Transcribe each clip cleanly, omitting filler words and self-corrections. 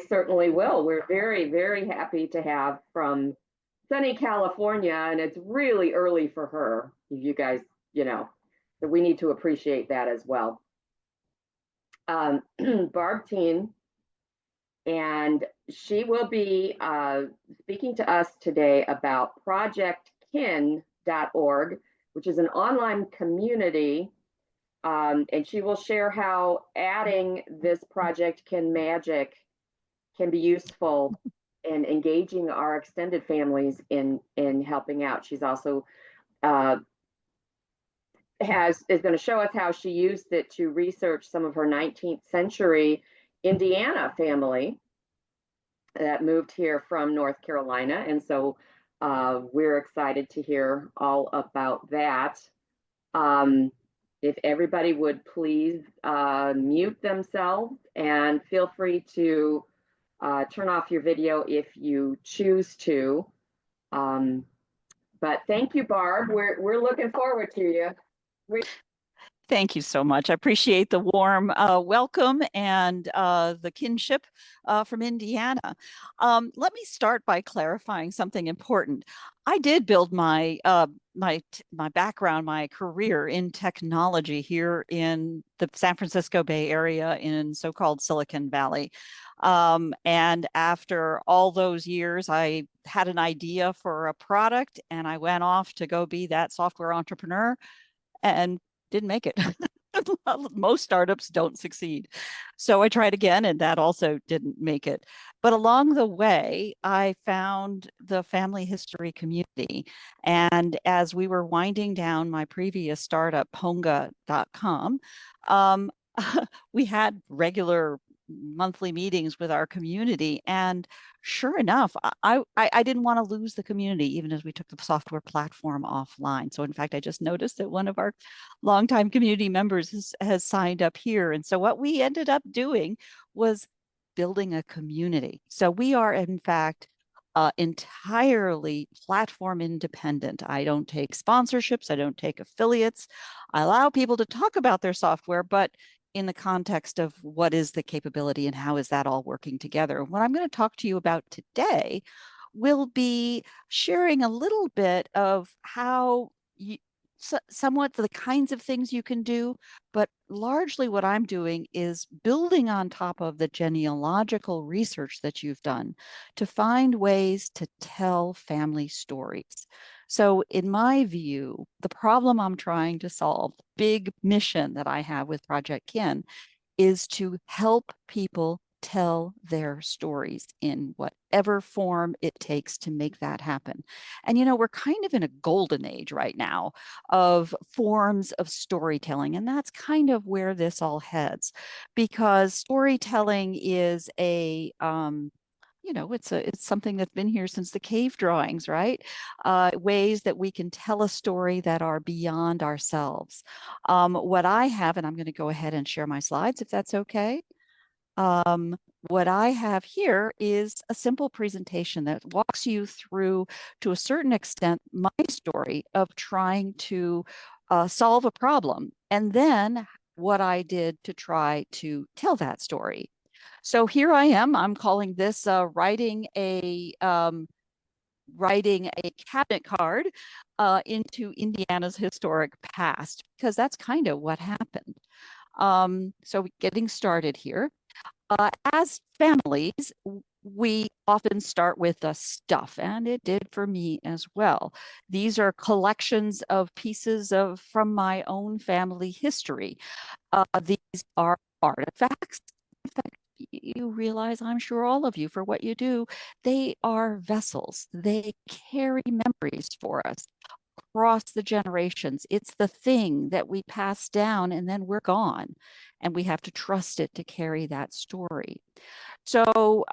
certainly will. We're very, very happy to have from sunny California, and it's really early for her. You guys, so we need to appreciate that as well. Barb Teen, and she will be speaking to us today about Projectkin.org, which is an online community. And she will share how adding this Projectkin magic can be useful in engaging our extended families in helping out. She's also is going to show us how she used it to research some of her 19th century Indiana family that moved here from North Carolina. And so we're excited to hear all about that. If everybody would please mute themselves, and feel free to turn off your video if you choose to. But thank you, Barb. We're looking forward to you. Thank you so much. I appreciate the warm welcome and the kinship from Indiana. Let me start by clarifying something important. I did build my background, my career in technology here in the San Francisco Bay Area in so-called Silicon Valley. And after all those years, I had an idea for a product, and I went off to go be that software entrepreneur and didn't make it. Most startups don't succeed. So I tried again, and that also didn't make it. But along the way, I found the family history community. And as we were winding down my previous startup, Ponga.com, we had regular monthly meetings with our community. And sure enough, I didn't want to lose the community, even as we took the software platform offline. So in fact, I just noticed that one of our longtime community members has signed up here. And so what we ended up doing was building a community. So we are, in fact, entirely platform independent. I don't take sponsorships. I don't take affiliates. I allow people to talk about their software, but in the context of what is the capability and how is that all working together. What I'm going to talk to you about today will be sharing a little bit of how somewhat the kinds of things you can do, but largely what I'm doing is building on top of the genealogical research that you've done to find ways to tell family stories. So in my view, the problem I'm trying to solve, big mission that I have with Projectkin, is to help people tell their stories in whatever form it takes to make that happen. And, we're kind of in a golden age right now of forms of storytelling. And that's kind of where this all heads, because storytelling is it's something that's been here since the cave drawings, right? Ways that we can tell a story that are beyond ourselves. What I have, and I'm going to go ahead and share my slides if that's okay. What I have here is a simple presentation that walks you through, to a certain extent, my story of trying to solve a problem, and then what I did to try to tell that story. So here I am. I'm calling this writing a cabinet card into Indiana's historic past, because that's kind of what happened. So getting started here. As families, we often start with the stuff, and it did for me as well. These are collections of pieces from my own family history. These are artifacts. In fact, you realize, I'm sure all of you, for what you do, they are vessels. They carry memories for us across the generations. It's the thing that we pass down, and then we're gone, and we have to trust it to carry that story. So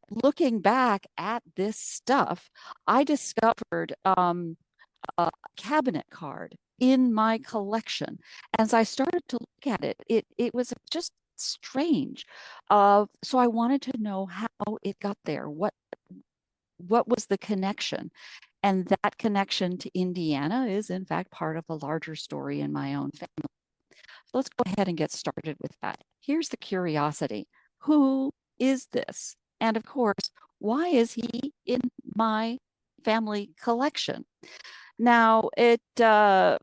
looking back at this stuff, I discovered a cabinet card in my collection. As I started to look at it, it was just strange. So I wanted to know how it got there. What was the connection? And that connection to Indiana is, in fact, part of a larger story in my own family. So let's go ahead and get started with that. Here's the curiosity. Who is this? And of course, why is he in my family collection? Now, I'm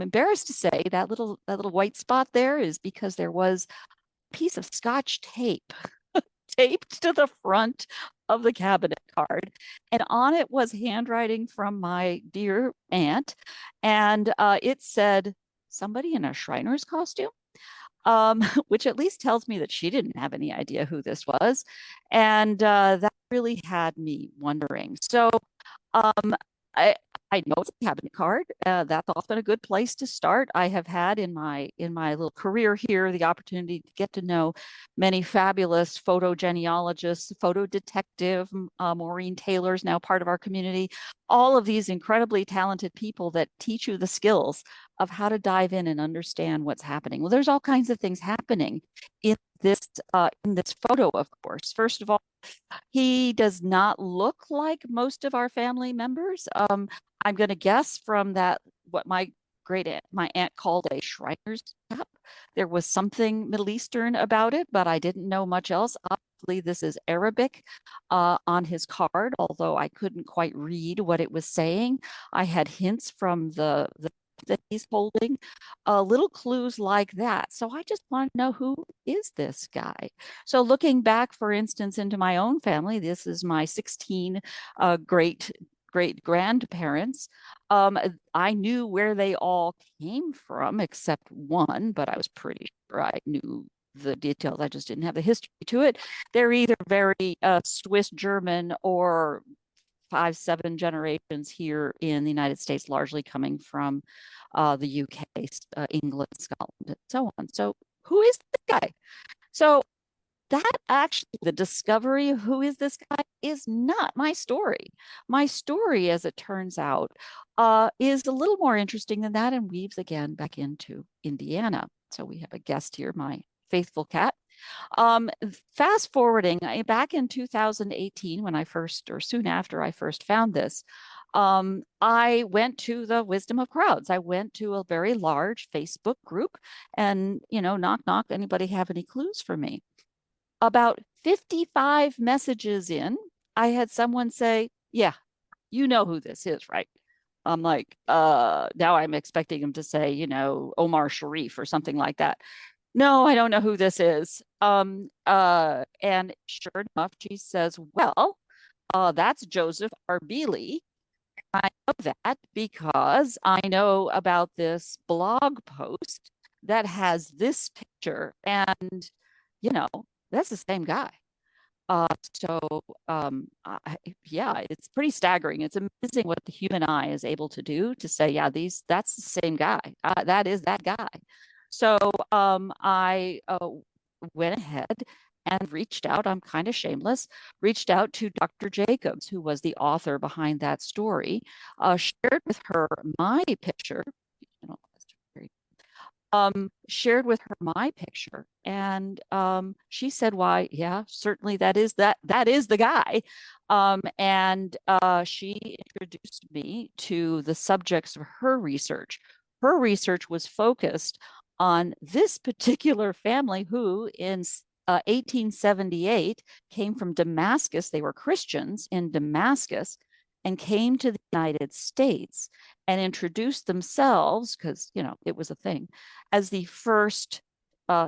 embarrassed to say that little white spot there is because there was a piece of Scotch tape taped to the front of the cabinet card, and on it was handwriting from my dear aunt, and it said, "Somebody in a Shriner's costume." Which at least tells me that she didn't have any idea who this was. And that really had me wondering. So um, I I know it's a cabinet card. That's often a good place to start. I have had in my little career here the opportunity to get to know many fabulous photo genealogists, photo detective. Maureen Taylor's now part of our community. All of these incredibly talented people that teach you the skills of how to dive in and understand what's happening. Well, there's all kinds of things happening in this photo, of course. First of all, he does not look like most of our family members. I'm going to guess from that what my aunt called a Shriner's cap. There was something Middle Eastern about it, but I didn't know much else. Obviously, this is Arabic on his card, although I couldn't quite read what it was saying. I had hints from the that he's holding, little clues like that. So I just want to know, who is this guy? So looking back, for instance, into my own family, this is my 16 great grandparents. I knew where they all came from, except one, but I was pretty sure I knew the details. I just didn't have the history to it. They're either very Swiss German or 5, 7 generations here in the United States, largely coming from the UK, England, Scotland, and so on. So who is this guy? So that actually, the discovery of who is this guy is not my story. My story, as it turns out, is a little more interesting than that and weaves again back into Indiana. So we have a guest here, my faithful cat. Fast forwarding, back in 2018, when I first, or soon after I first found this, I went to the wisdom of crowds. I went to a very large Facebook group and, knock, knock, anybody have any clues for me? About 55 messages in, I had someone say, "Yeah, you know who this is, right?" I'm like, now I'm expecting him to say, Omar Sharif or something like that. No, I don't know who this is. And sure enough, she says, "Well, that's Joseph Arbeely. I know that because I know about this blog post that has this picture, and you know, that's the same guy." So yeah, it's pretty staggering. It's amazing what the human eye is able to do to say, yeah, that's the same guy. That is that guy. So I went ahead and reached out. I'm kind of shameless. Reached out to Dr. Jacobs, who was the author behind that story. Shared with her my picture. You know, shared with her my picture, and she said, "Why, yeah, certainly that is the guy." And she introduced me to the subjects of her research. Her research was focused on this particular family who, in 1878, came from Damascus. They were Christians in Damascus and came to the United States and introduced themselves, because it was a thing, as the first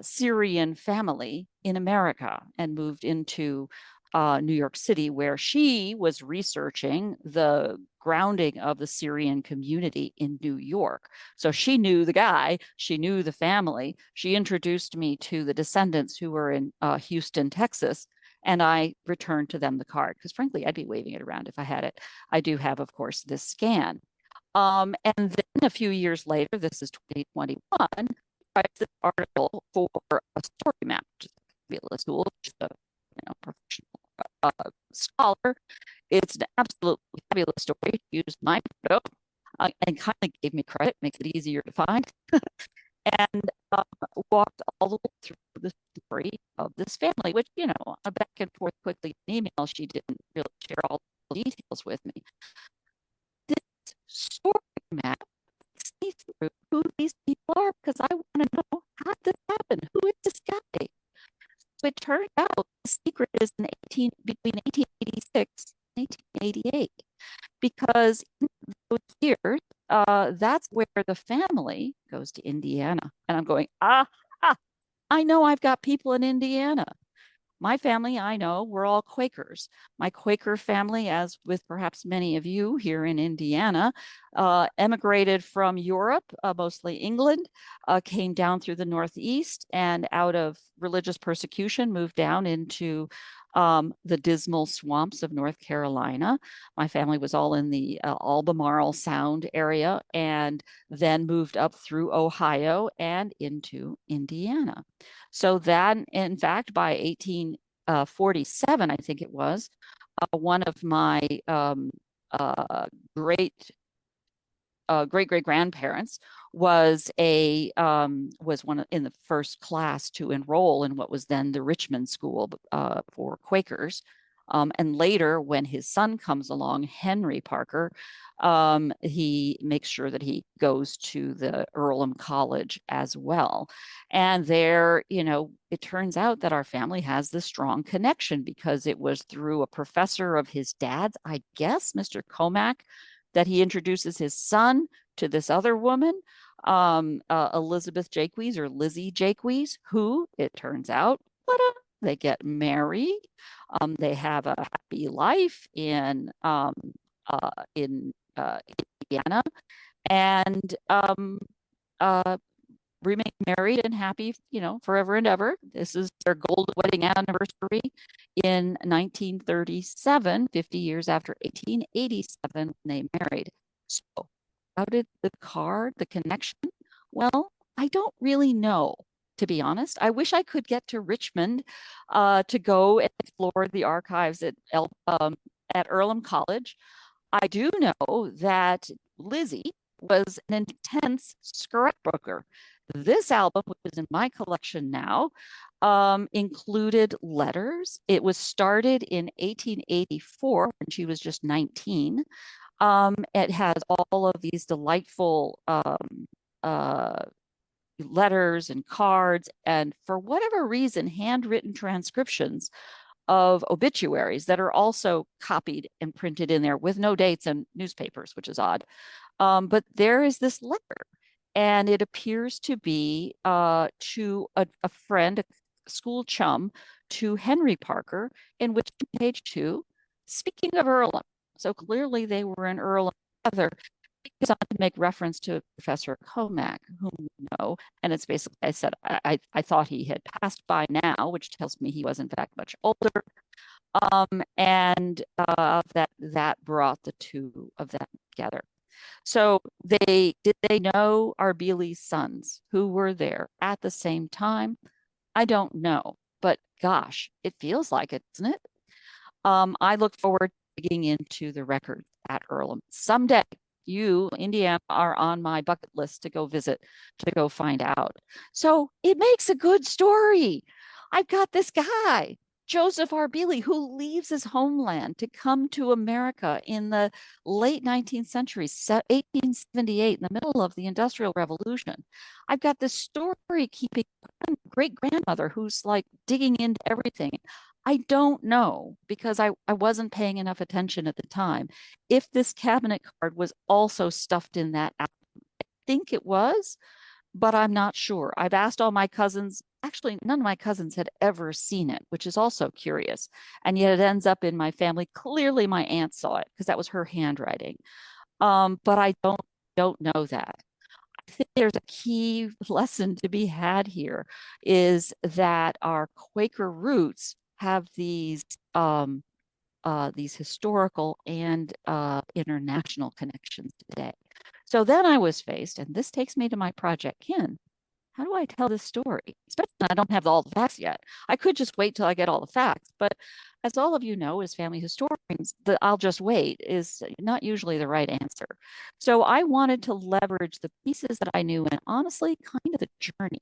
Syrian family in America, and moved into New York City, where she was researching the grounding of the Syrian community in New York. So she knew the guy, she knew the family. She introduced me to the descendants who were in Houston, Texas, and I returned to them the card, because frankly, I'd be waving it around if I had it. I do have, of course, this scan. And then a few years later, this is 2021, writes this article for a story map, which is a fabulous tool, which is a professional scholar. It's an absolutely fabulous story. She used my photo and kindly gave me credit, makes it easier to find, and walked all the way through the story of this family, which, back and forth quickly in email, she didn't really share all the details with me. This story map see through who these people are, because I want to know, how did this happen? Who is this guy? So it turned out secret is between 1886 and 1888, because in those years, that's where the family goes to Indiana. And I'm going, I know I've got people in Indiana. My family, I know, we're all Quakers. My Quaker family, as with perhaps many of you here in Indiana, emigrated from Europe, mostly England, came down through the Northeast, and out of religious persecution moved down into the dismal swamps of North Carolina. My family was all in the Albemarle Sound area, and then moved up through Ohio and into Indiana. So that, in fact, by 1847, I think it was, one of my great great grandparents was one in the first class to enroll in what was then the Richmond School for Quakers. And later, when his son comes along, Henry Parker, he makes sure that he goes to the Earlham College as well. And there, it turns out that our family has this strong connection because it was through a professor of his dad's, I guess, Mr. Comack, that he introduces his son to this other woman, Elizabeth Jaques, or Lizzie Jaques, who, it turns out, they get married. They have a happy life in Indiana, and remain married and happy, forever and ever. This is their golden wedding anniversary in 1937, 50 years after 1887 when they married. So how did the connection? Well, I don't really know, to be honest. I wish I could get to Richmond to go and explore the archives at Earlham College. I do know that Lizzie was an intense scrapbooker. This album, which is in my collection now, included letters. It was started in 1884 when she was just 19. It has all of these delightful letters and cards, and for whatever reason, handwritten transcriptions of obituaries that are also copied and printed in there with no dates and newspapers, which is odd. But there is this letter, and it appears to be to a friend, a school chum, to Henry Parker, in which page 2, speaking of Earlham. So clearly they were in Earlham together. It goes on to make reference to Professor Comack, whom we know, and it's basically, I said, I thought he had passed by now, which tells me he was in fact much older. And that brought the two of them together. So did they know Arbeely's sons who were there at the same time? I don't know, but gosh, it feels like it, doesn't it? I look forward to digging into the records at Earlham. Someday, you, Indiana, are on my bucket list to go visit, to go find out. So it makes a good story. I've got this guy, Joseph Arbeely, who leaves his homeland to come to America in the late 19th century, 1878, in the middle of the Industrial Revolution. I've got this story keeping great-grandmother who's like digging into everything. I don't know, because I wasn't paying enough attention at the time, if this cabinet card was also stuffed in that album. I think it was, but I'm not sure. I've asked all my cousins. Actually, none of my cousins had ever seen it, which is also curious. And yet it ends up in my family. Clearly my aunt saw it because that was her handwriting. But I don't know that. I think there's a key lesson to be had here, is that our Quaker roots have these historical and international connections today. So then I was faced, and this takes me to my Projectkin. How do I tell this story? Especially when I don't have all the facts yet. I could just wait till I get all the facts, but as all of you know, as family historians, the I'll just wait is not usually the right answer. So I wanted to leverage the pieces that I knew, and honestly, kind of the journey.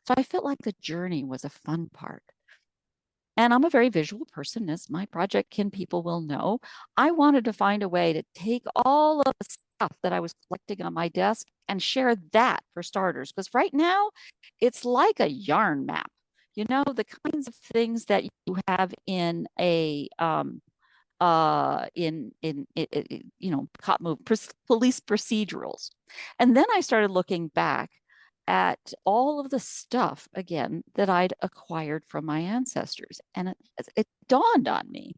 So I felt like the journey was a fun part. And I'm a very visual person, as my Projectkin people will know. I wanted to find a way to take all of the stuff that I was collecting on my desk and share that, for starters, because right now it's like a yarn map. you know, the kinds of things that you have in a you know, police procedurals. And then I started looking back at all of the stuff again that I'd acquired from my ancestors, and it dawned on me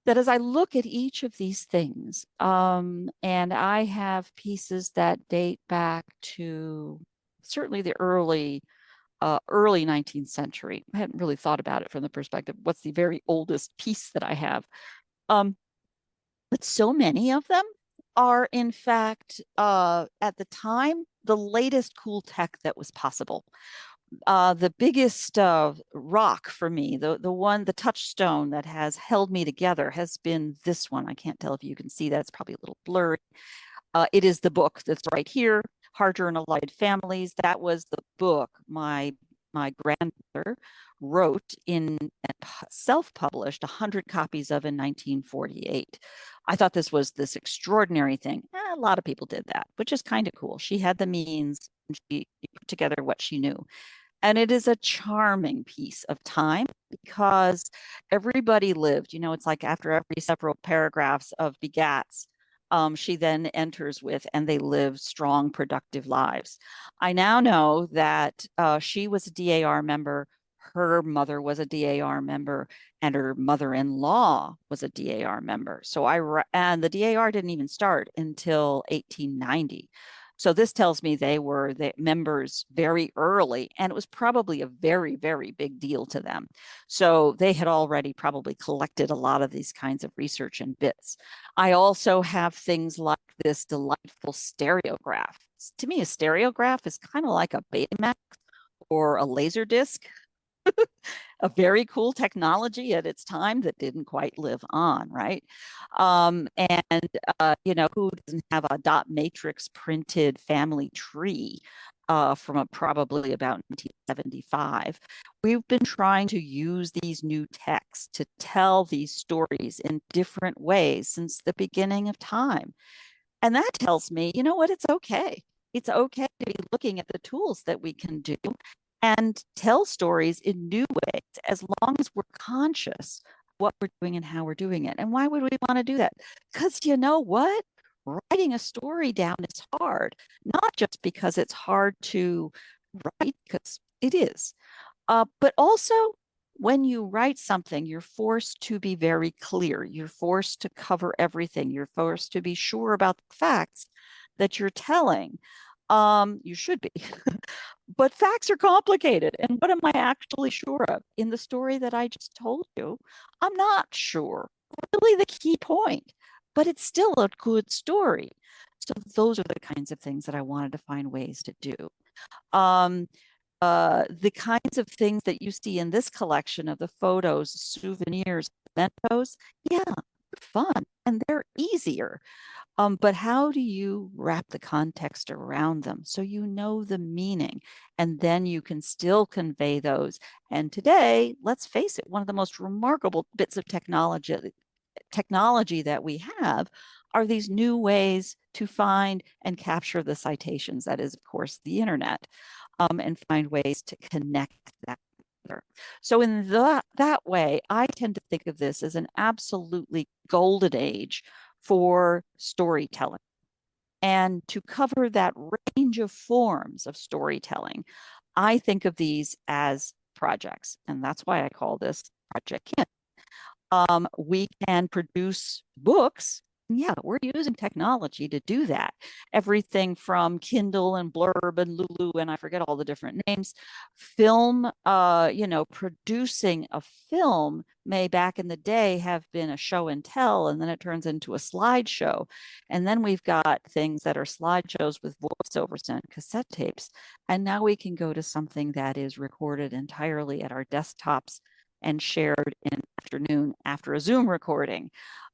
that as I look at each of these things, and I have pieces that date back to certainly the early 19th century. I hadn't really thought about it from the perspective, what's the very oldest piece that I have? Um, but so many of them are, in fact, at the time, the latest cool tech that was possible. The biggest rock for me, the touchstone that has held me together, has been this one. I can't tell if you can see that. It's probably a little blurry. It is the book that's right here, Harder and Allied Families. That was the book my grandmother wrote in self-published 100 copies of in 1948. I thought this was this extraordinary thing. A lot of people did that, which is kind of cool. She had the means, and she put together what she knew. And it is a charming piece of time because everybody lived, you know, it's like after every several paragraphs of begats, she then enters with, and they live strong, productive lives. I now know that she was a DAR member, her mother was a DAR member, and her mother-in-law was a DAR member. And the DAR didn't even start until 1890. So this tells me they were the members very early, and it was probably a very, very big deal to them. So they had already probably collected a lot of these kinds of research and bits. I also have things like this delightful stereograph. To me, a stereograph is kind of like a Betamax or a laser disc. A very cool technology at its time that didn't quite live on, right? You know, who doesn't have a dot matrix printed family tree from probably about 1975? We've been trying to use these new texts to tell these stories in different ways since the beginning of time. And that tells me, you know what, it's okay. It's okay to be looking at the tools that we can do and tell stories in new ways, as long as we're conscious of what we're doing and how we're doing it. And why would we want to do that? Because you know what? Writing a story down is hard, not just because it's hard to write, because it is, but also when you write something, you're forced to be very clear. You're forced to cover everything. You're forced to be sure about the facts that you're telling. You should be. But facts are complicated. And what am I actually sure of? In the story that I just told you, I'm not sure. Really the key point, but it's still a good story. So those are the kinds of things that I wanted to find ways to do. The kinds of things that you see in this collection of the photos, souvenirs, mementos, yeah, they're fun and they're easier. But how do you wrap the context around them so you know the meaning, and then you can still convey those? And today, let's face it, one of the most remarkable bits of technology that we have are these new ways to find and capture the citations. That is, of course, the internet, and find ways to connect that together. So in that way, I tend to think of this as an absolutely golden age for storytelling. And to cover that range of forms of storytelling, I think of these as projects. And that's why I call this Projectkin. We can produce books. Yeah, we're using technology to do that. Everything from Kindle and Blurb and Lulu, and I forget all the different names. Film, you know, producing a film may back in the day have been a show and tell, and then it turns into a slideshow. And then we've got things that are slideshows with voiceovers and cassette tapes. And now we can go to something that is recorded entirely at our desktops and shared in afternoon after a Zoom recording.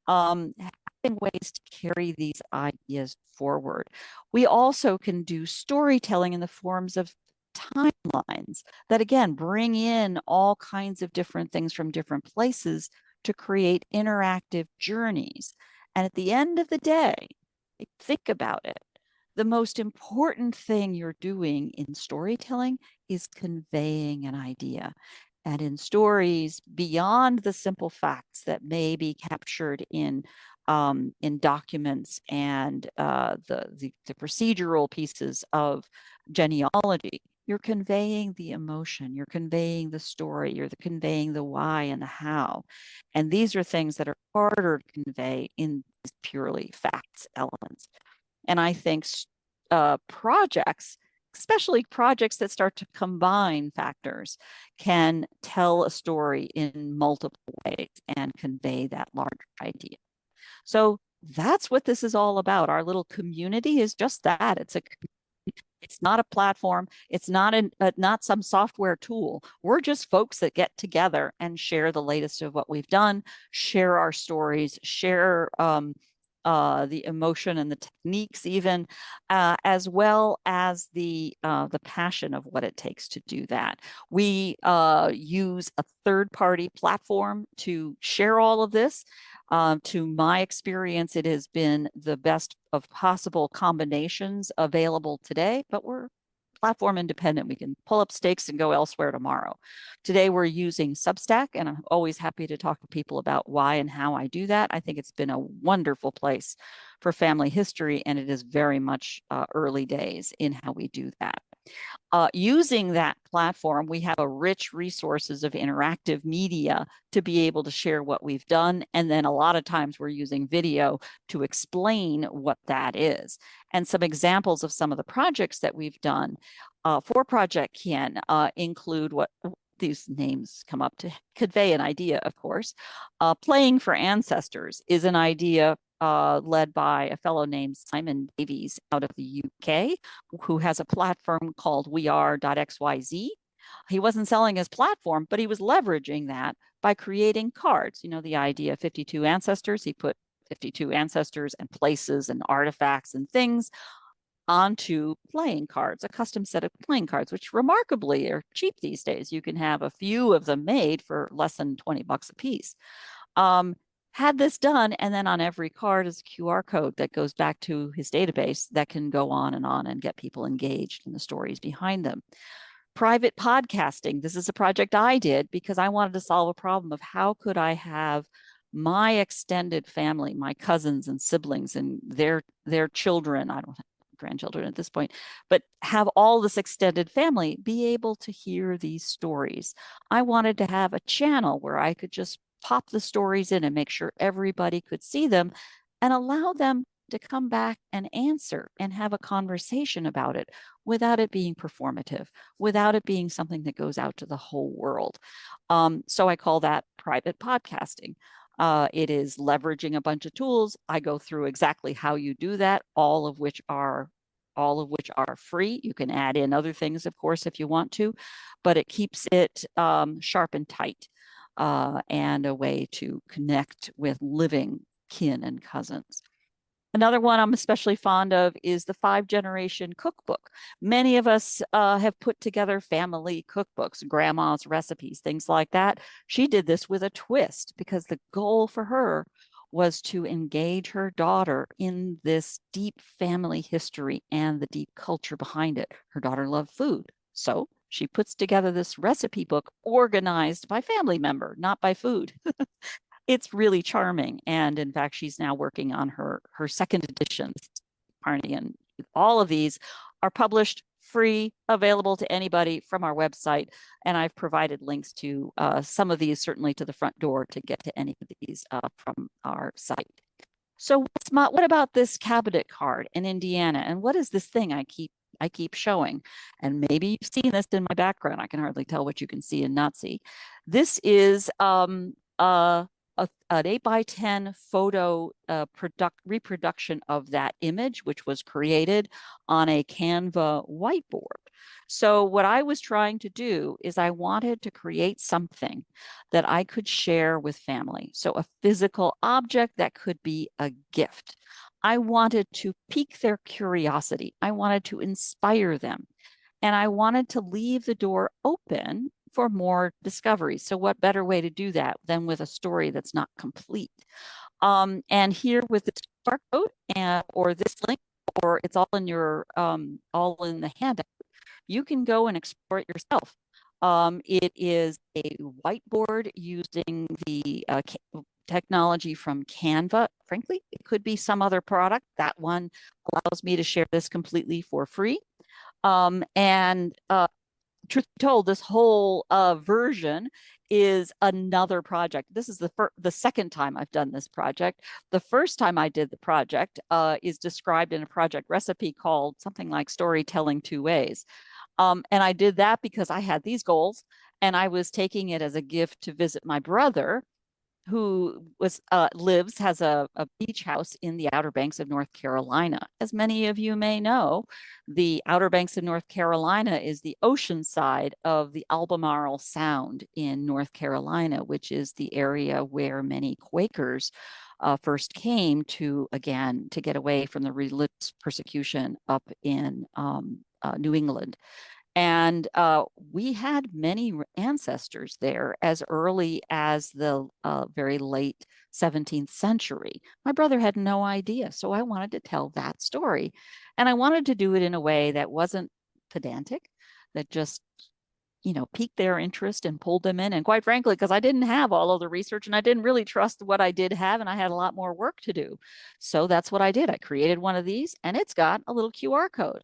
Having ways to carry these ideas forward. We also can do storytelling in the forms of timelines that, again, bring in all kinds of different things from different places to create interactive journeys. And at the end of the day, think about it. The most important thing you're doing in storytelling is conveying an idea. And in stories, beyond the simple facts that may be captured in documents and the procedural pieces of genealogy, you're conveying the emotion, you're conveying the story, you're conveying the why and the how. And these are things that are harder to convey in purely facts elements. And I think projects, especially projects that start to combine factors, can tell a story in multiple ways and convey that larger idea. So that's what this is all about. Our little community is just that. It's not a platform. It's not not some software tool. We're just folks that get together and share the latest of what we've done, share our stories, share the emotion and the techniques even, as well as the passion of what it takes to do that. We use a third-party platform to share all of this. To my experience, it has been the best of possible combinations available today, but we're platform independent. We can pull up stakes and go elsewhere tomorrow. Today, we're using Substack, and I'm always happy to talk to people about why and how I do that. I think it's been a wonderful place for family history, and it is very much early days in how we do that. Using that platform, we have a rich resources of interactive media to be able to share what we've done. And then a lot of times we're using video to explain what that is. And some examples of some of the projects that we've done for Projectkin include what these names come up to convey an idea, of course. Playing for Ancestors is an idea led by a fellow named Simon Davies out of the UK, who has a platform called weare.xyz. He wasn't selling his platform, but he was leveraging that by creating cards. You know, the idea of 52 ancestors. He put 52 ancestors and places and artifacts and things onto playing cards, a custom set of playing cards, which remarkably are cheap these days. You can have a few of them made for less than 20 bucks a piece. Had this done, and then on every card is a QR code that goes back to his database that can go on and get people engaged in the stories behind them. Private podcasting. This is a project I did because I wanted to solve a problem of how could I have my extended family, my cousins and siblings and their children, I don't have grandchildren at this point, but have all this extended family be able to hear these stories. I wanted to have a channel where I could just pop the stories in and make sure everybody could see them and allow them to come back and answer and have a conversation about it without it being performative, without it being something that goes out to the whole world. So I call that private podcasting. It is leveraging a bunch of tools. I go through exactly how you do that, all of which are free. You can add in other things, of course, if you want to, but it keeps it sharp and tight. And a way to connect with living kin and cousins. Another one I'm especially fond of is the 5-generation cookbook. Many of us have put together family cookbooks, grandma's recipes, things like that. She did this with a twist because the goal for her was to engage her daughter in this deep family history and the deep culture behind it. Her daughter loved food, so she puts together this recipe book organized by family member, not by food. It's really charming. And in fact, she's now working on her second edition. And all of these are published free, available to anybody from our website. And I've provided links to some of these, certainly to the front door, to get to any of these from our site. So what about this cabinet card in Indiana? And what is this thing I keep showing? And maybe you've seen this in my background. I can hardly tell what you can see and not see. This is an 8x10 photo reproduction of that image, which was created on a Canva whiteboard. So what I was trying to do is I wanted to create something that I could share with family. So a physical object that could be a gift. I wanted to pique their curiosity. I wanted to inspire them. And I wanted to leave the door open for more discoveries. So what better way to do that than with a story that's not complete? And here with this QR code or this link, or it's all in your all in the handout, you can go and explore it yourself. It is a whiteboard using the technology from Canva. Frankly, it could be some other product. That one allows me to share this completely for free. And truth be told, this whole version is another project. This is the second time I've done this project. The first time I did the project is described in a project recipe called something like Storytelling Two Ways. And I did that because I had these goals and I was taking it as a gift to visit my brother, who has a beach house in the Outer Banks of North Carolina. As many of you may know, the Outer Banks of North Carolina is the ocean side of the Albemarle Sound in North Carolina, which is the area where many Quakers first came to get away from the religious persecution up in New England. And we had many ancestors there as early as the very late 17th century. My brother had no idea, so I wanted to tell that story. And I wanted to do it in a way that wasn't pedantic, that just, piqued their interest and pulled them in. And quite frankly, because I didn't have all of the research and I didn't really trust what I did have, and I had a lot more work to do. So that's what I did. I created one of these, and it's got a little QR code.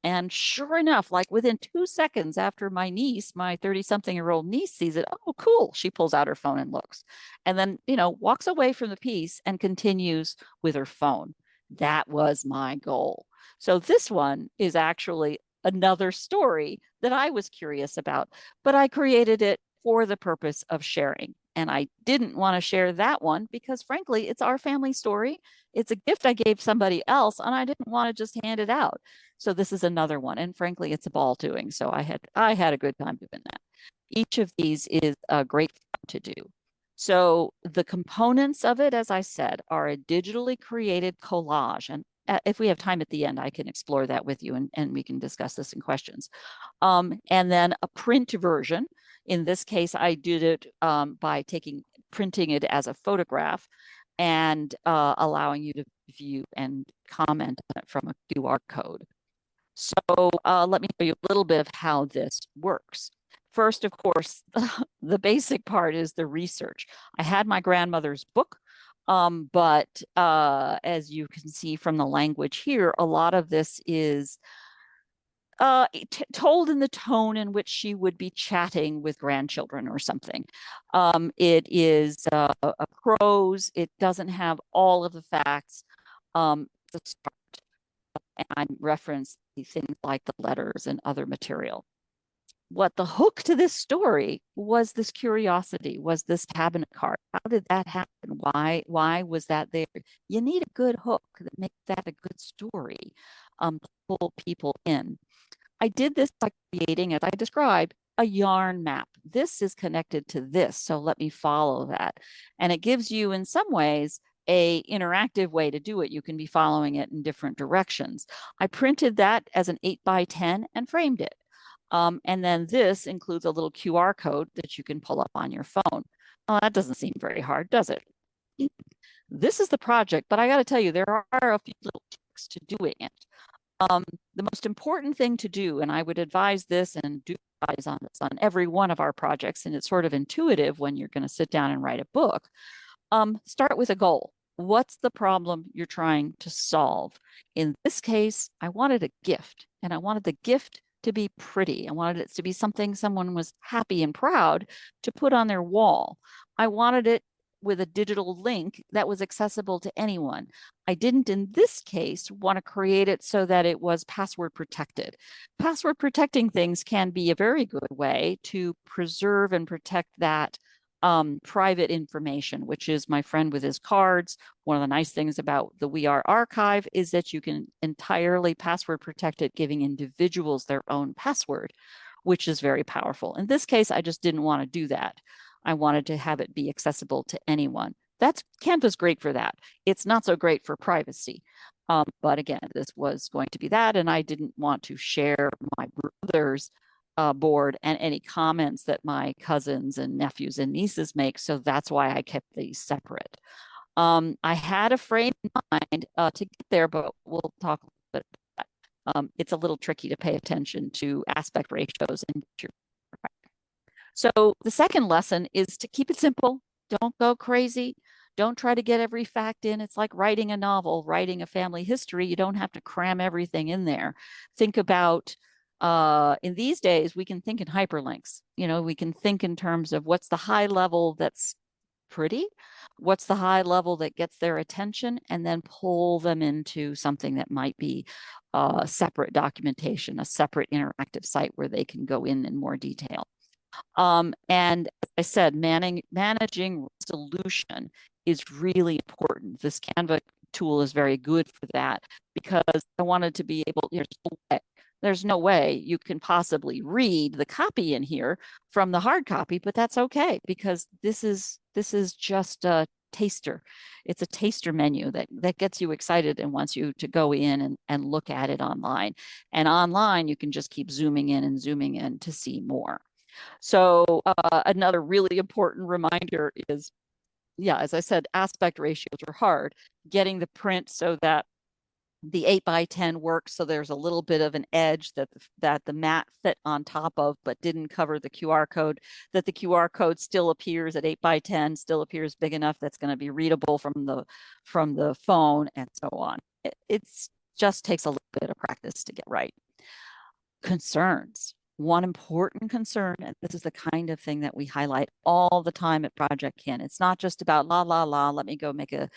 And sure enough, like within 2 seconds after my 30-something-year-old niece sees it, oh, cool. She pulls out her phone and looks, and then, walks away from the piece and continues with her phone. That was my goal. So this one is actually another story that I was curious about, but I created it for the purpose of sharing. And I didn't want to share that one because, frankly, it's our family story. It's a gift I gave somebody else, and I didn't want to just hand it out. So this is another one. And frankly, it's a ball doing. So I had a good time doing that. Each of these is great fun to do. So the components of it, as I said, are a digitally created collage. And if we have time at the end, I can explore that with you and we can discuss this in questions. And then a print version. In this case, I did it by printing it as a photograph and allowing you to view and comment on it from a QR code. So let me show you a little bit of how this works. First, of course, the basic part is the research. I had my grandmother's book, but as you can see from the language here, a lot of this is told in the tone in which she would be chatting with grandchildren or something. It is a prose. It doesn't have all of the facts. The start, and I reference things like the letters and other material. What the hook to this story was this curiosity, was this cabinet card. How did that happen? Why was that there? You need a good hook that makes that a good story to pull people in. I did this by creating, as I described, a yarn map. This is connected to this, so let me follow that. And it gives you, in some ways, an interactive way to do it. You can be following it in different directions. I printed that as an 8x10 and framed it. And then this includes a little QR code that you can pull up on your phone. Oh, that doesn't seem very hard, does it? This is the project, but I got to tell you, there are a few little tricks to doing it. The most important thing to do, and I would advise this and do advise on this on every one of our projects, and it's sort of intuitive when you're going to sit down and write a book, start with a goal. What's the problem you're trying to solve? In this case, I wanted a gift, and I wanted the gift to be pretty. I wanted it to be something someone was happy and proud to put on their wall. I wanted it with a digital link that was accessible to anyone. I didn't, in this case, want to create it so that it was password protected. Password protecting things can be a very good way to preserve and protect that private information, which is my friend with his cards. One of the nice things about the We Are archive is that you can entirely password protect it, giving individuals their own password, which is very powerful. In this case, I just didn't want to do that. I wanted to have it be accessible to anyone. Canva's great for that. It's not so great for privacy. But again, this was going to be that, and I didn't want to share my brother's board and any comments that my cousins and nephews and nieces make. So that's why I kept these separate. I had a frame in mind to get there, but we'll talk a little bit about it's a little tricky to pay attention to aspect ratios. So the second lesson is to keep it simple. Don't go crazy. Don't try to get every fact in. It's like writing a novel, writing a family history. You don't have to cram everything in there. Think about, in these days, we can think in hyperlinks. We can think in terms of what's the high level that's pretty, what's the high level that gets their attention, and then pull them into something that might be separate documentation, a separate interactive site where they can go in more detail. And as I said, managing resolution is really important. This Canva tool is very good for that, because I wanted to be able, there's no way you can possibly read the copy in here from the hard copy, but that's okay, because this is just a taster. It's a taster menu that gets you excited and wants you to go in and look at it online. And online, you can just keep zooming in and zooming in to see more. So another really important reminder is, as I said, aspect ratios are hard. Getting the print so that the 8x10 works, so there's a little bit of an edge that the mat fit on top of, but didn't cover the QR code, that the QR code still appears at 8x10, still appears big enough that's going to be readable from the phone, and so on. It just takes a little bit of practice to get right. Concerns. One important concern, and this is the kind of thing that we highlight all the time at Projectkin. It's not just about let me go make a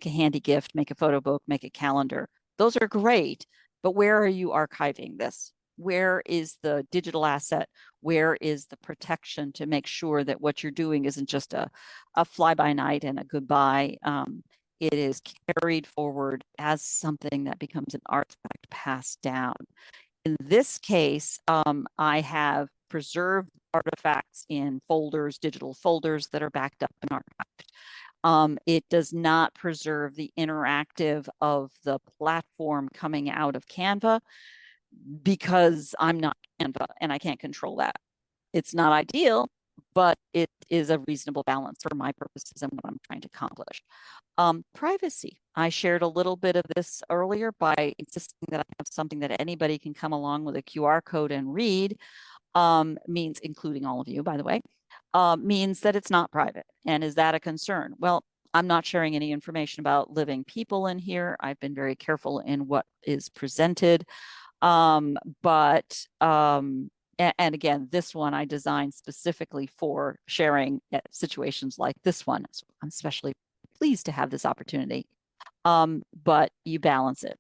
handy gift, make a photo book, make a calendar. Those are great, but where are you archiving this? Where is the digital asset? Where is the protection to make sure that what you're doing isn't just a fly-by-night and a goodbye? It is carried forward as something that becomes an artifact passed down. In this case, I have preserved artifacts in folders, digital folders that are backed up and archived. It does not preserve the interactive of the platform coming out of Canva, because I'm not Canva and I can't control that. It's not ideal, but it is a reasonable balance for my purposes and what I'm trying to accomplish. Privacy. I shared a little bit of this earlier by insisting that I have something that anybody can come along with a QR code and read, means, including all of you, by the way, means that it's not private. And is that a concern? Well, I'm not sharing any information about living people in here. I've been very careful in what is presented. And again, this one I designed specifically for sharing at situations like this one. So I'm especially pleased to have this opportunity, but you balance it.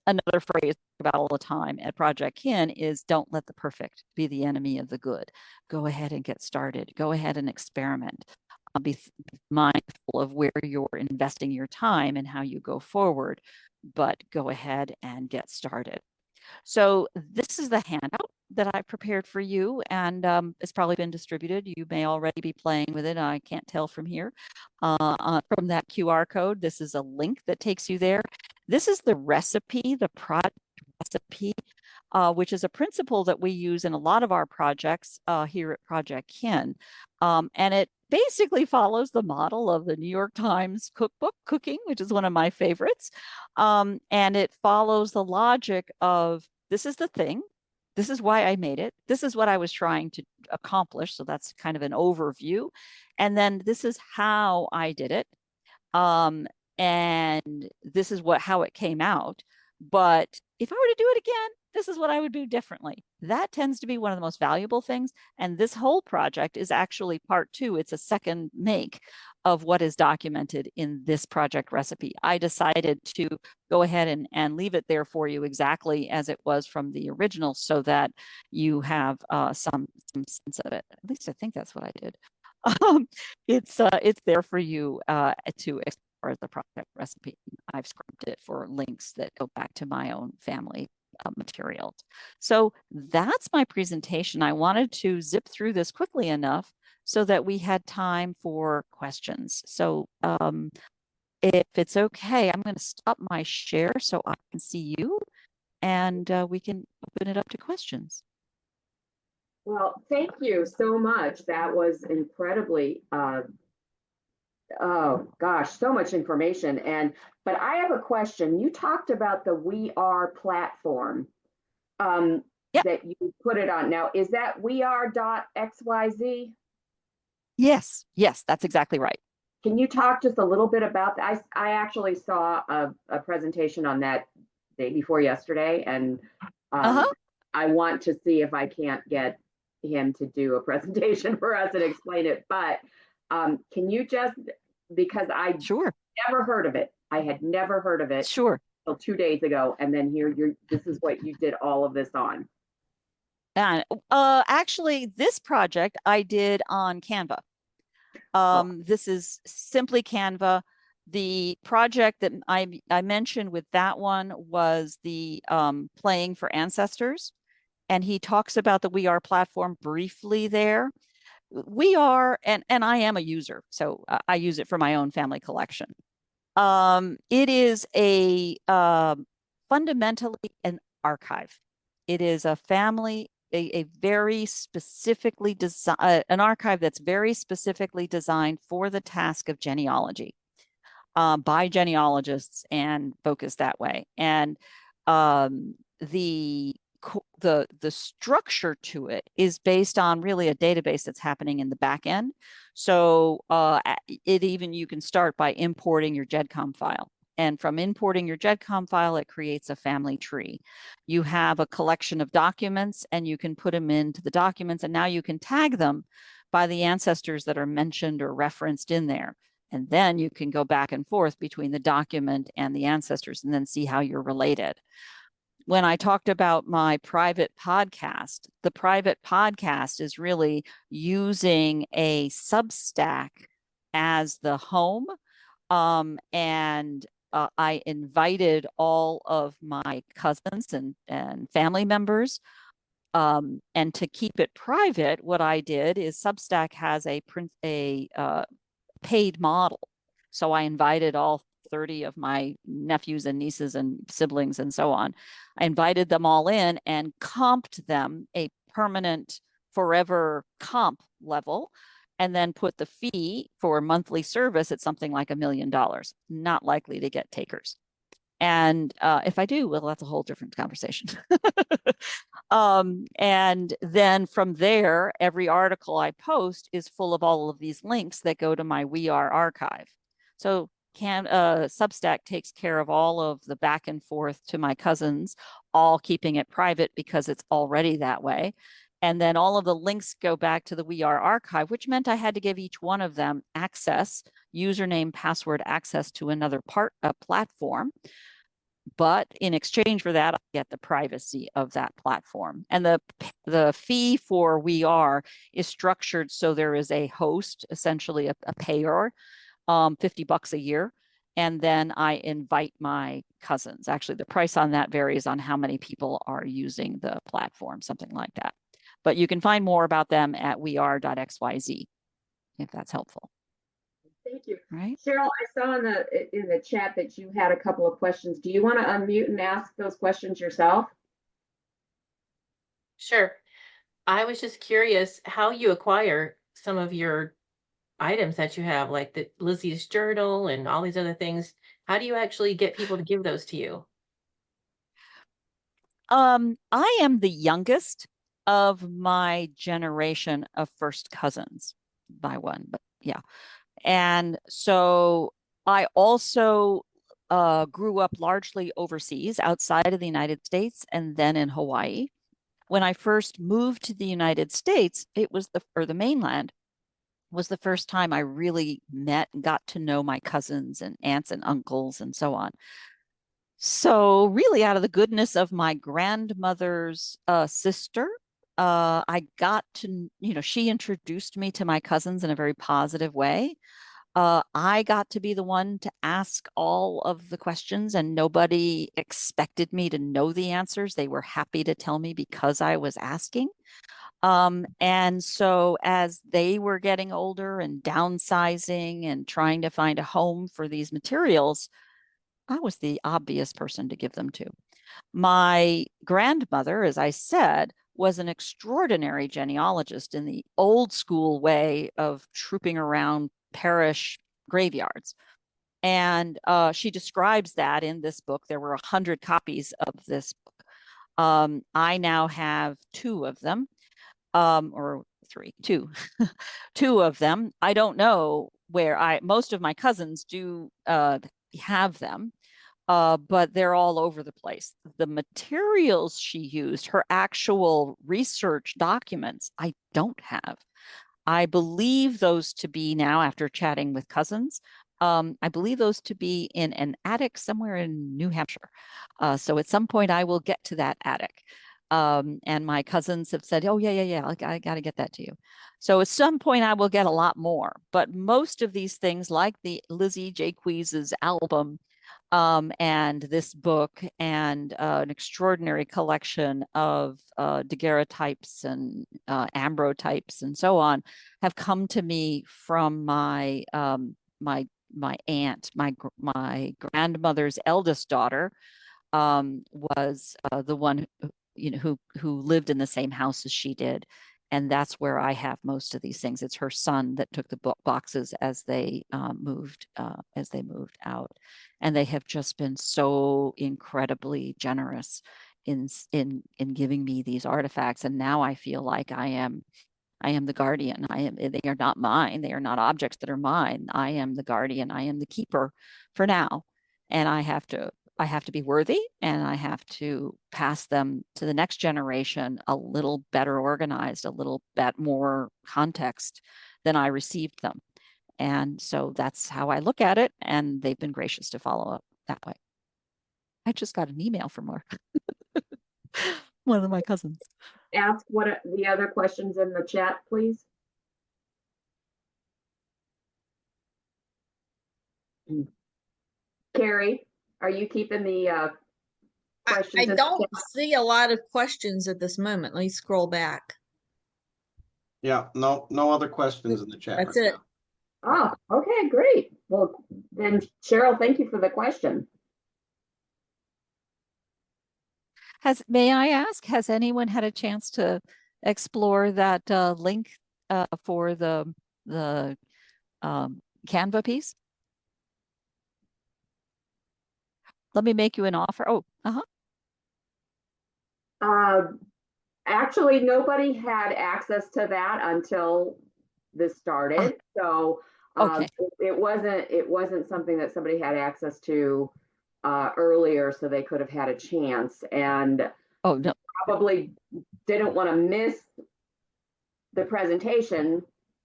Another phrase about all the time at Projectkin is, don't let the perfect be the enemy of the good. Go ahead and get started. Go ahead and experiment. Be mindful of where you're investing your time and how you go forward, but go ahead and get started. So this is the handout that I prepared for you, and it's probably been distributed. You may already be playing with it. I can't tell from here. From that QR code, this is a link that takes you there. This is the recipe, the project recipe, which is a principle that we use in a lot of our projects here at Projectkin. And it basically follows the model of the New York Times cookbook, Cooking, which is one of my favorites. And it follows the logic of, this is the thing, this is why I made it, this is what I was trying to accomplish. So that's kind of an overview. And then this is how I did it. And this is how it came out. But if I were to do it again, this is what I would do differently. That tends to be one of the most valuable things. And this whole project is actually part 2. It's a second make of what is documented in this project recipe. I decided to go ahead and leave it there for you exactly as it was from the original, so that you have some sense of it. At least I think that's what I did. It's there for you to explore as a project recipe. I've scripted it for links that go back to my own family materials. So that's my presentation. I wanted to zip through this quickly enough so that we had time for questions. So if it's okay, I'm going to stop my share so I can see you, and we can open it up to questions. Well, thank you so much. That was incredibly, oh gosh, so much information. But I have a question. You talked about the We Are platform. Yep. that you put it on. Now, is that weare.xyz? Yes. Yes, that's exactly right. Can you talk just a little bit about that? I actually saw a presentation on that day before yesterday, and Uh-huh. I want to see if I can't get him to do a presentation for us and explain it. But can you just, because I Sure. never heard of it, I had never heard of it Sure. until 2 days ago, and then here this is what you did all of this on. And actually, this project I did on Canva. Oh, This is simply Canva. The project that I mentioned with that one was the Playing for Ancestors. And he talks about the We Are platform briefly there. We Are, and I am a user, so I use it for my own family collection. It is a fundamentally an archive. It is a family, a very specifically designed, an archive that's very specifically designed for the task of genealogy, by genealogists and focused that way. And the the structure to it is based on really a database that's happening in the back end. So you can start by importing your GEDCOM file. And from importing your GEDCOM file, it creates a family tree. You have a collection of documents and you can put them into the documents, and now you can tag them by the ancestors that are mentioned or referenced in there. And then you can go back and forth between the document and the ancestors and then see how you're related. When I talked about my private podcast, the private podcast is really using a Substack as the home. And I invited all of my cousins and family members. And to keep it private, what I did is Substack has a paid model. So I invited all 30 of my nephews and nieces and siblings and so on. I invited them all in and comped them a permanent forever comp level, and then put the fee for monthly service at something like $1 million. Not likely to get takers. And if I do, well, that's a whole different conversation. And then from there, every article I post is full of all of these links that go to my We Are archive. So Substack takes care of all of the back and forth to my cousins, all keeping it private because it's already that way. And then all of the links go back to the We Are archive, which meant I had to give each one of them access, username, password access to another platform. But in exchange for that, I get the privacy of that platform. And the fee for We Are is structured so there is a host, essentially a payer, $50 a year. And then I invite my cousins. Actually, the price on that varies on how many people are using the platform, something like that. But you can find more about them at weare.xyz, if that's helpful. thank you. Right? Cheryl, I saw in the chat that you had a couple of questions. Do you want to unmute and ask those questions yourself? Sure. I was just curious how you acquire some of your items that you have, like the Lizzie's journal and all these other things. How do you actually get people to give those to you? I am the youngest of my generation of first cousins by one, but yeah. And so I also grew up largely overseas outside of the United States and then in Hawaii. When I first moved to the United States, it was the mainland was the first time I really met and got to know my cousins and aunts and uncles and so on. So really out of the goodness of my grandmother's sister, I got to, she introduced me to my cousins in a very positive way. I got to be the one to ask all of the questions, and nobody expected me to know the answers. They were happy to tell me because I was asking. And so as they were getting older and downsizing and trying to find a home for these materials, I was the obvious person to give them to. My grandmother, as I said, was an extraordinary genealogist in the old school way of trooping around parish graveyards. And she describes that in this book. There were 100 copies of this book. I now have two of them, or two, two of them. I don't know where most of my cousins do have them, but they're all over the place. The materials she used, her actual research documents, I don't have. I believe those to be now, after chatting with cousins, I believe those to be in an attic somewhere in New Hampshire. So at some point I will get to that attic. And my cousins have said, oh, yeah, I got to get that to you. So at some point I will get a lot more. But most of these things, like the Lizzie Jaquiz's album, and this book, and an extraordinary collection of daguerreotypes and ambrotypes and so on, have come to me from my my aunt, my grandmother's eldest daughter, was the one who lived in the same house as she did. And that's where I have most of these things. It's her son that took the boxes as they moved out, and they have just been so incredibly generous in giving me these artifacts. And now I feel like I am the guardian. They are not mine. They are not objects that are mine. I am the guardian. I am the keeper for now, and I have to be worthy, and I have to pass them to the next generation a little better organized, a little bit more context than I received them. And so that's how I look at it. And they've been gracious to follow up that way. I just got an email from her, one of my cousins. Ask what the other questions in the chat, please. Carrie, are you keeping the questions? I don't see a lot of questions at this moment. Let me scroll back. Yeah, no other questions in the chat. That's right it. now. Oh, okay, great. Well, then Cheryl, thank you for the question. May I ask, has anyone had a chance to explore that link for the Canva piece? Let me make you an offer. Oh, Actually, nobody had access to that until this started. So okay. it wasn't something that somebody had access to earlier, so they could have had a chance, and Oh, no. probably didn't want to miss the presentation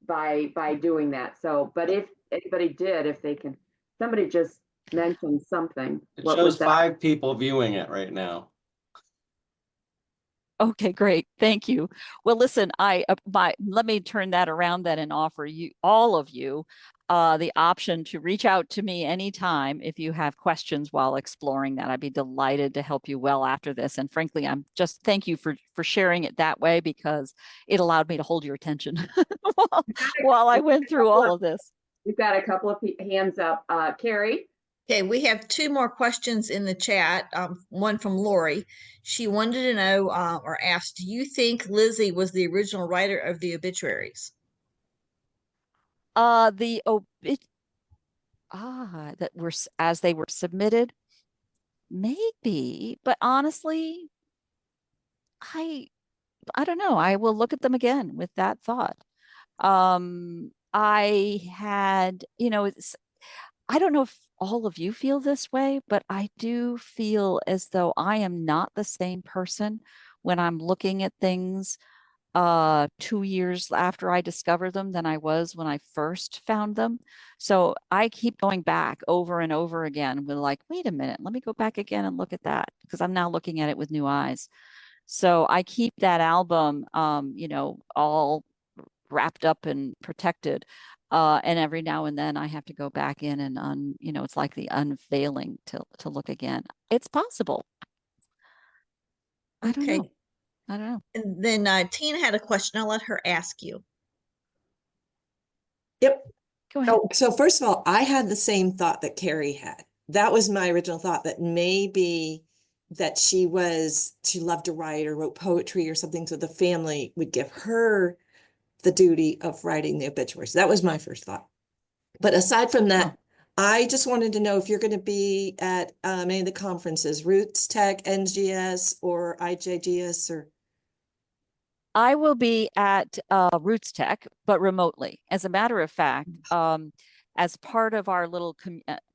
by doing that. So, but if anybody did, if they can, somebody just mentioned something. It What shows was that? 5 people viewing it right now. Okay, great. Thank you. Well, listen, let me turn that around then and offer you, all of you, the option to reach out to me anytime if you have questions while exploring that. I'd be delighted to help you well after this. And frankly, thank you for sharing it that way, because it allowed me to hold your attention while I went through all of this. We've got a couple of hands up. Carrie? Okay, we have 2 more questions in the chat. One from Lori. She wanted to know or asked, do you think Lizzie was the original writer of the obituaries? That were as they were submitted, maybe, but honestly, I don't know. I will look at them again with that thought. I had, I don't know if all of you feel this way, but I do feel as though I am not the same person when I'm looking at things 2 years after I discovered them than I was when I first found them. So I keep going back over and over again with like, wait a minute, let me go back again and look at that, because I'm now looking at it with new eyes. So I keep that album, all wrapped up and protected. And every now and then I have to go back in and it's like the unveiling to look again. It's possible. I don't know. And then Tina had a question. I'll let her ask you. Yep. Go ahead. Oh, so first of all, I had the same thought that Carrie had. That was my original thought, that maybe that she loved to write or wrote poetry or something, so the family would give her the duty of writing the obituaries. That was my first thought. But aside from that, I just wanted to know if you're going to be at any of the conferences, Roots Tech, NGS, or IJGS, or I will be at Roots Tech, but remotely. As a matter of fact, as part of our little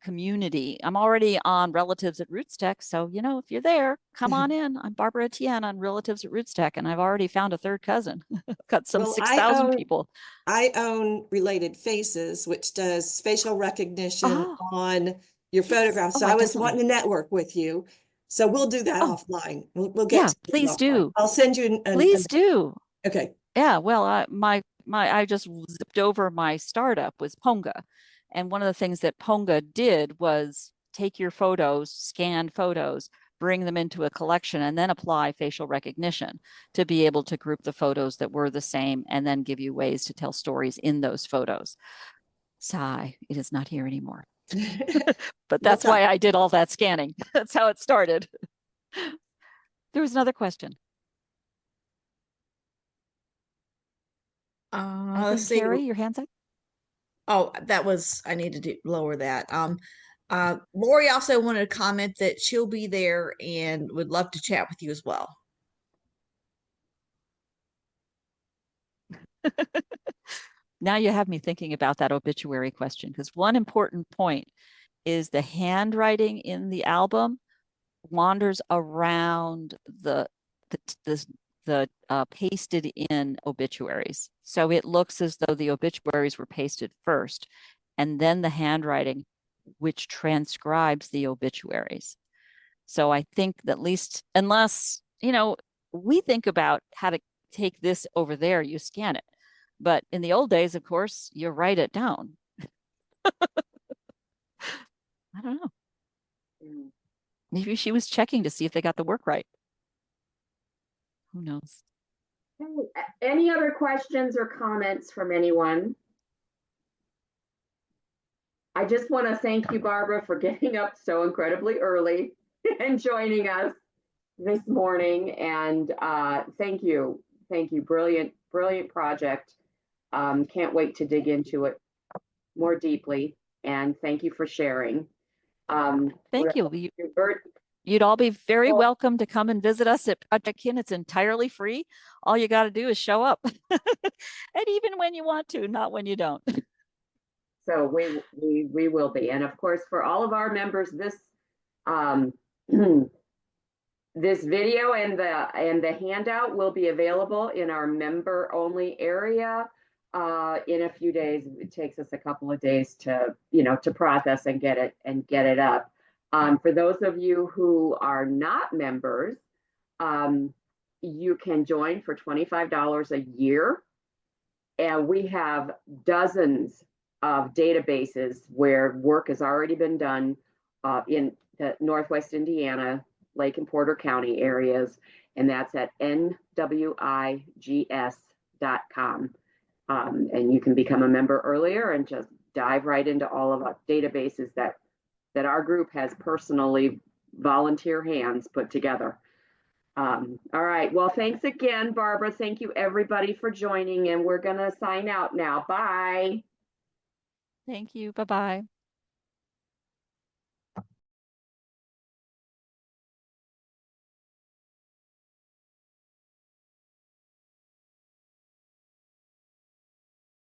community, I'm already on Relatives at Roots Tech. So, you know, if you're there, come on in. I'm Barbara Etienne on Relatives at Roots Tech, and I've already found a third cousin. Got some Well, 6,000 people. I own Related Faces, which does facial recognition Oh, on your yes. photographs. Oh, So I I was definitely. wanting to network with you. So we'll do that Oh, offline. We'll yeah, get to it please offline. do. I'll send you Please do. okay. Yeah, well, I just zipped over my startup was Ponga. And one of the things that Ponga did was take your photos, scanned photos, bring them into a collection, and then apply facial recognition to be able to group the photos that were the same and then give you ways to tell stories in those photos. Sigh, it is not here anymore. But that's why I did all that scanning. That's how it started. There was another question. I Let's think, see. Carrie, your hand's up. Oh, that was, I need to lower that. Lori also wanted to comment that she'll be there and would love to chat with you as well. Now you have me thinking about that obituary question, because one important point is the handwriting in the album wanders around the pasted in obituaries. So it looks as though the obituaries were pasted first, and then the handwriting, which transcribes the obituaries. So I think that at least, unless, you know, we think about how to take this over there, you scan it. But in the old days, of course, you write it down. I don't know. Mm. Maybe she was checking to see if they got the work right. Who knows? Hey, any other questions or comments from anyone? I just want to thank you, Barbara, for getting up so incredibly early and joining us this morning. And thank you. Thank you. Brilliant, brilliant project. Can't wait to dig into it more deeply. And thank you for sharing. Thank you. You'd all be very welcome to come and visit us at Projectkin. It's entirely free. All you got to do is show up. And even when you want to, not when you don't. So we will be. And of course, for all of our members, this this video and the handout will be available in our member only area in a few days. It takes us a couple of days to, to process and get it up. For those of you who are not members, you can join for $25 a year. And we have dozens of databases where work has already been done in the Northwest Indiana, Lake and Porter County areas, and that's at NWIGS.com. And you can become a member earlier and just dive right into all of our databases that our group has personally volunteer hands put together. All right. Well, thanks again, Barbara. Thank you, everybody, for joining, and we're going to sign out now. Bye. Thank you. Bye-bye.